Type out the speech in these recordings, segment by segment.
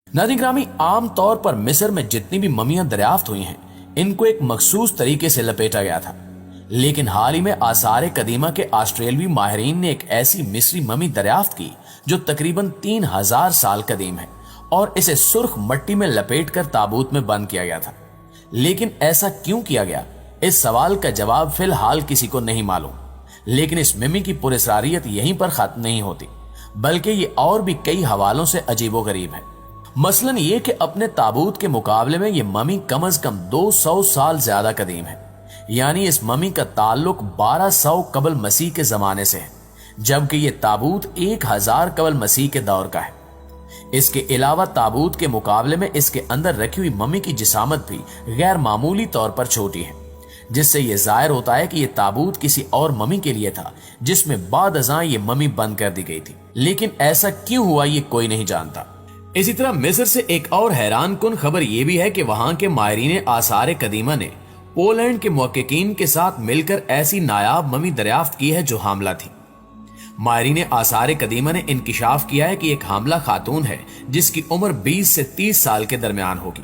नाज़रीन ग्रामी, आम तौर पर मिस्र में जितनी भी ममियां दरियाफ्त हुई हैं, इनको एक मखसूस तरीके से लपेटा गया था। लेकिन हाल ही में आसार कदीमा के ऑस्ट्रेलवी माहिरीन ने एक ऐसी मिस्री ममी दरियाफ्त की जो तकरीबन 3000 साल कदीम है और इसे सुर्ख मट्टी में लपेट कर ताबूत में बंद किया गया था। लेकिन ऐसा क्यों किया गया, इस सवाल का जवाब फिलहाल किसी को नहीं मालूम। लेकिन इस ममी की पुरस्कारियत यहीं पर खत्म नहीं होती, बल्कि ये और भी कई हवालों से अजीबोगरीब है। मसलन ये कि अपने ताबूत के मुकाबले में ये ममी कम से कम 200 साल ज्यादा कदीम है। यानी इस ममी का ताल्लुक 1200 कबल मसीह के जमाने से है, जबकि ये ताबूत 1000 कबल मसीह के दौर का है। इसके अलावा ताबूत के मुकाबले में इसके अंदर रखी हुई ममी की जिसामत भी गैर मामूली तौर पर छोटी है, जिससे यह जाहिर होता है कि यह ताबूत किसी और ममी के लिए था जिसमें बाद अज़ां ये ममी बंद कर दी गई थी। लेकिन ऐसा क्यों हुआ ये कोई नहीं जानता। इसी तरह मिस्र से एक और हैरान कुन खबर यह भी है कि वहां के माहिरीन आसार कदीमा ने पोलैंड के मुहक्किकीन के साथ मिलकर ऐसी नायाब ममी दरियाफ्त की है जो हामला थी। माहिरीन आसार कदीमा ने इंकिशाफ किया है कि एक हामला खातून है जिसकी उम्र 20 से 30 साल के दरमियान होगी,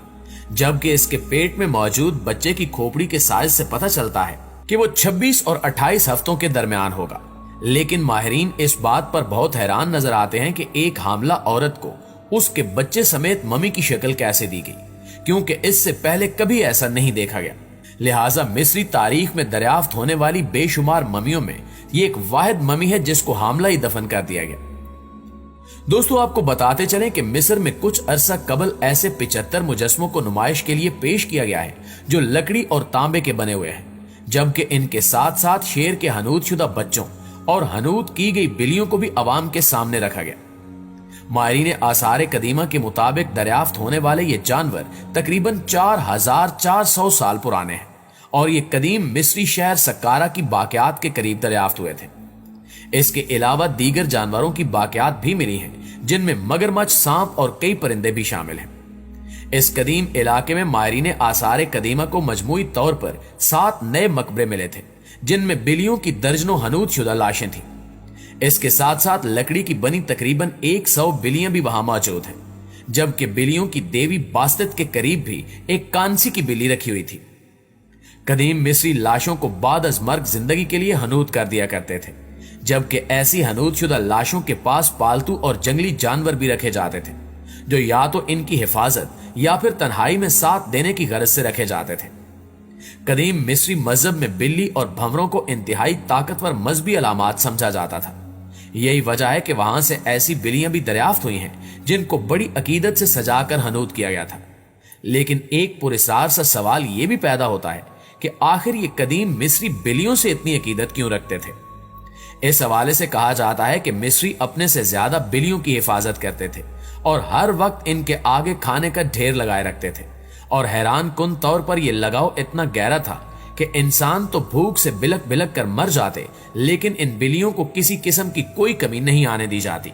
जबकि इसके पेट में मौजूद बच्चे की खोपड़ी के साइज से पता चलता है कि वो 26 और 28 हफ्तों के दरमियान होगा। लेकिन माहिरीन इस बात पर बहुत हैरान नजर आते हैं कि एक हामला औरत को उसके बच्चे समेत ममी की शक्ल कैसे दी गई, क्योंकि इससे पहले कभी ऐसा नहीं देखा गया। लिहाजा मिस्री तारीख में दरियाफ्त होने वाली बेशुमार ममियों में ये एक वाहिद ममी है जिसको हामला ही दफन कर दिया गया। दोस्तों, आपको बताते चलें कि मिस्र में कुछ अरसा कबल ऐसे 75 मुजस्मों को नुमाइश के लिए पेश किया गया है जो लकड़ी और तांबे के बने हुए हैं, जबकि इनके साथ साथ शेर के हनूद शुदा बच्चों और हनूद की गई बिल्लियों को भी अवाम के सामने रखा गया। माहिरीन आसार कदीमा के मुताबिक दरियाफ्त होने वाले ये जानवर तकरीबन 4400 साल पुराने हैं और ये कदीम मिस्री शहर सक्कारा की बाकियात के करीब दरियाफ्त हुए थे। इसके अलावा दीगर जानवरों की बाकियात भी मिली हैं, जिनमें मगरमच्छ, सांप और कई परिंदे भी शामिल हैं। इस कदीम इलाके में माहिरीन आसार कदीमा को मजमूई तौर पर 7 नए मकबरे मिले थे, जिनमें बिल्लियों की दर्जनों हनूद शुदा लाशें थीं। इसके साथ साथ लकड़ी की बनी तकरीबन 100 बिल्लियां भी वहां मौजूद हैं, जबकि बिल्लियों की देवी बास्तित के करीब भी एक कांसी की बिल्ली रखी हुई थी। कदीम मिस्री लाशों को बाद अज मर्ग जिंदगी के लिए हनूद कर दिया करते थे, जबकि ऐसी हनूद शुदा लाशों के पास पालतू और जंगली जानवर भी रखे जाते थे, जो या तो इनकी हिफाजत या फिर तन्हाई में साथ देने की गरज से रखे जाते थे। कदीम मिस्री मजहब में बिल्ली और भंवरों को इंतहाई ताकतवर मजहबी अलामात समझा जाता था। यही वजह है कि वहां से ऐसी बिल्लियां भी दरियाफ्त हुई हैं जिनको बड़ी अकीदत से सजाकर हनूद किया गया था। लेकिन एक पुरस्कार सा सवाल यह भी पैदा होता है कि आखिर ये कदीम मिस्री बिल्लियों से इतनी अकीदत क्यों रखते थे। इस हवाले से कहा जाता है कि मिस्री अपने से ज्यादा बिल्लियों की हिफाजत करते थे और हर वक्त इनके आगे खाने का ढेर लगाए रखते थे, और हैरान कुन तौर पर यह लगाव इतना गहरा था कि इंसान तो भूख से बिलक बिलक कर मर जाते, लेकिन इन बिल्लियों को किसी किस्म की कोई कमी नहीं आने दी जाती।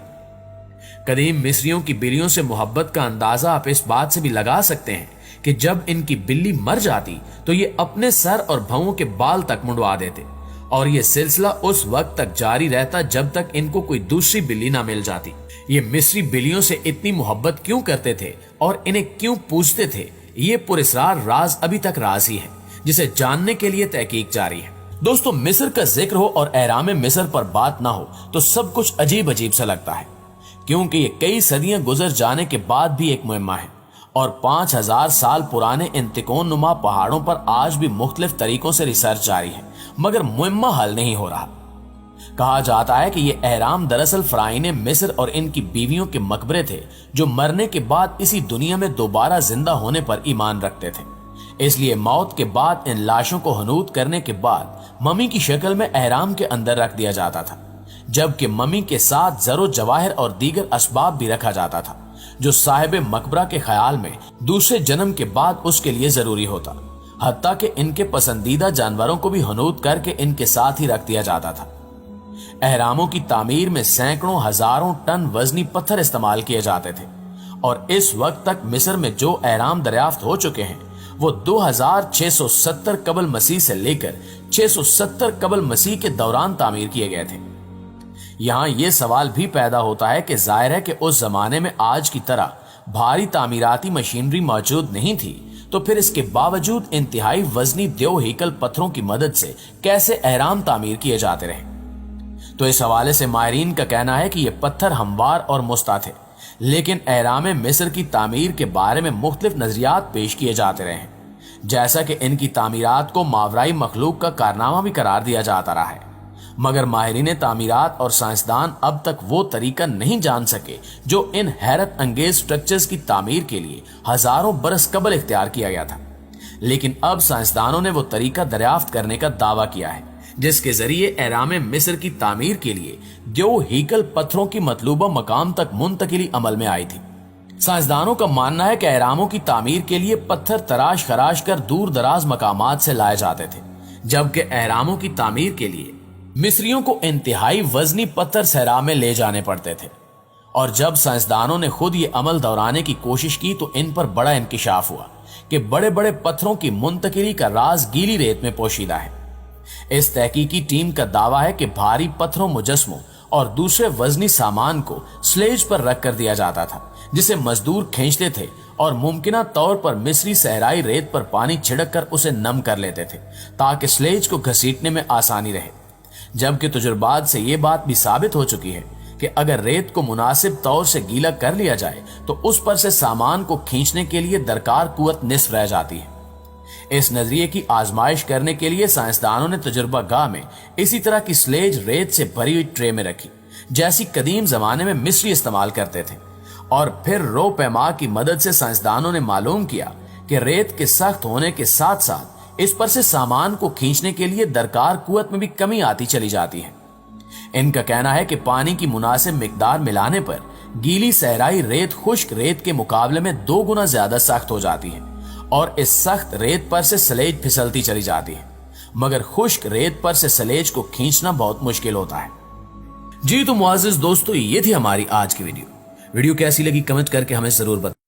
कदीम मिस्रियों की बिल्लियों से मोहब्बत का अंदाजा आप इस बात से भी लगा सकते हैं कि जब इनकी बिल्ली मर जाती तो ये अपने सर और भौं के बाल तक मुंडवा देते, और ये सिलसिला उस वक्त तक जारी रहता जब तक इनको कोई दूसरी बिल्ली ना मिल जाती। ये मिस्री बिल्लियों से इतनी मोहब्बत क्यों करते थे और इन्हें क्यों पूजते थे, ये पुरस्कार राज अभी तक राज ही है, जिसे जानने के लिए तहकीक जारी है। दोस्तों, मिस्र का जिक्र हो और एहराम मिस्र पर बात ना हो तो सब कुछ अजीब अजीब सा लगता है, क्योंकि ये कई सदियां गुजर जाने के बाद भी एक मुहिम्मा है और 5000 साल पुराने इन तिकोन नुमा पहाड़ों पर आज भी मुख्तलिफ तरीकों से रिसर्च जारी है, मगर मुहिम्मा हल नहीं हो रहा। कहा जाता है कि ये एहराम दरअसल फराईने मिस्र और इनकी बीवियों के मकबरे थे जो मरने के बाद इसी दुनिया में दोबारा जिंदा होने पर ईमान रखते थे। इसलिए मौत के बाद इन लाशों को हनूद करने के बाद ममी की शक्ल में एहराम के अंदर रख दिया जाता था, जबकि ममी के साथ जरो जवाहर और दीगर असबाब भी रखा जाता था जो साहिब मकबरा के ख्याल में दूसरे जन्म के बाद उसके लिए जरूरी होता। हत्ता कि इनके पसंदीदा जानवरों को भी हनूद करके इनके साथ ही रख दिया जाता था। एहरामों की तामीर में सैकड़ों हजारों टन वजनी पत्थर इस्तेमाल किए जाते थे, और इस वक्त तक मिस्र में जो एहराम दरियाफ्त हो चुके हैं वो 2670 कबल मसीह से लेकर 670 कबल मसीह के दौरान तामीर किए गए थे। यहाँ ये सवाल भी पैदा होता है कि जाहिर है कि उस जमाने में आज की तरह भारी तामीराती मशीनरी मौजूद नहीं थी, तो फिर इसके बावजूद इंतहाई वजनी देव हीकल पत्थरों की मदद से कैसे अहराम तामीर किए जाते रहे। तो इस हवाले से माहिरीन का कहना है कि ये पत्थर हमवार और मुस्ता थे, लेकिन अहराम मिस्र की तामीर के बारे में मुख्तलिफ नजरियात पेश किए जाते रहे हैं, जैसा कि इनकी तामीरात को मावराई मखलूक का कारनामा भी करार दिया जाता रहा है। मगर माहिरीन तामीरात और साइंसदान अब तक वो तरीका नहीं जान सके जो इन हैरत अंगेज स्ट्रक्चर्स की तामीर के लिए हजारों बरस कबल इख्तियार किया गया था। लेकिन अब साइंसदानों ने वो तरीका दरियाफ्त करने का दावा किया है जिसके जरिए अहराम मिस्र की तामीर के लिए देव हीकल पत्थरों की मतलूबा मकाम तक मुंतकिली अमल में आई थी। साइंसदानों का मानना है कि अहरामों की तामीर के लिए पत्थर तराश खराश कर दूर दराज मकामात से लाए जाते थे, जबकि अहरामों की तामीर के लिए मिस्रियों को इंतहाई वजनी पत्थर सहरा में ले जाने पड़ते थे। और जब साइंसदानों ने खुद ये अमल दोहराने की कोशिश की तो इन पर बड़ा इंकिशाफ हुआ कि बड़े बड़े पत्थरों की मुंतकिली का राज गीली रेत में पोशीदा है। इस तहकीकी टीम का दावा है कि भारी पत्थरों, मुजस्मों और दूसरे वजनी सामान को स्लेज पर रख कर दिया जाता था, जिसे मजदूर खींचते थे और मुमकिना तौर पर मिस्री सहराई रेत पर पानी छिड़क कर उसे नम कर लेते थे ताकि स्लेज को घसीटने में आसानी रहे। जबकि तजुर्बात से ये बात भी साबित हो चुकी है कि अगर रेत को मुनासिब तौर से गीला कर लिया जाए तो उस पर से सामान को खींचने के लिए दरकार कुव्वत निस्फ रह जाती है। इस नजरिए की आजमाइश करने के लिए साइंसदानों ने तजुर्बा गाह में इसी तरह की स्लेज रेत से भरी हुई ट्रे में रखी, जैसी कदीम जमाने में मिस्री इस्तेमाल करते थे। और फिर रो पैमा की मदद से साइंसदानों ने मालूम किया कि रेत के सख्त होने के साथ साथ इस पर से सामान को खींचने के लिए दरकार कुव्वत में भी कमी आती चली जाती है। इनका कहना है कि पानी की मुनासिब मिकदार मिलाने पर गीली सहराई रेत खुश्क रेत के मुकाबले में 2 गुना ज्यादा सख्त हो जाती है और इस सख्त रेत पर से सलेज फिसलती चली जाती है, मगर खुश्क रेत पर से सलेज को खींचना बहुत मुश्किल होता है। जी तो मुआज़िज़ दोस्तों, ये थी हमारी आज की वीडियो कैसी लगी कमेंट करके हमें जरूर बताएं।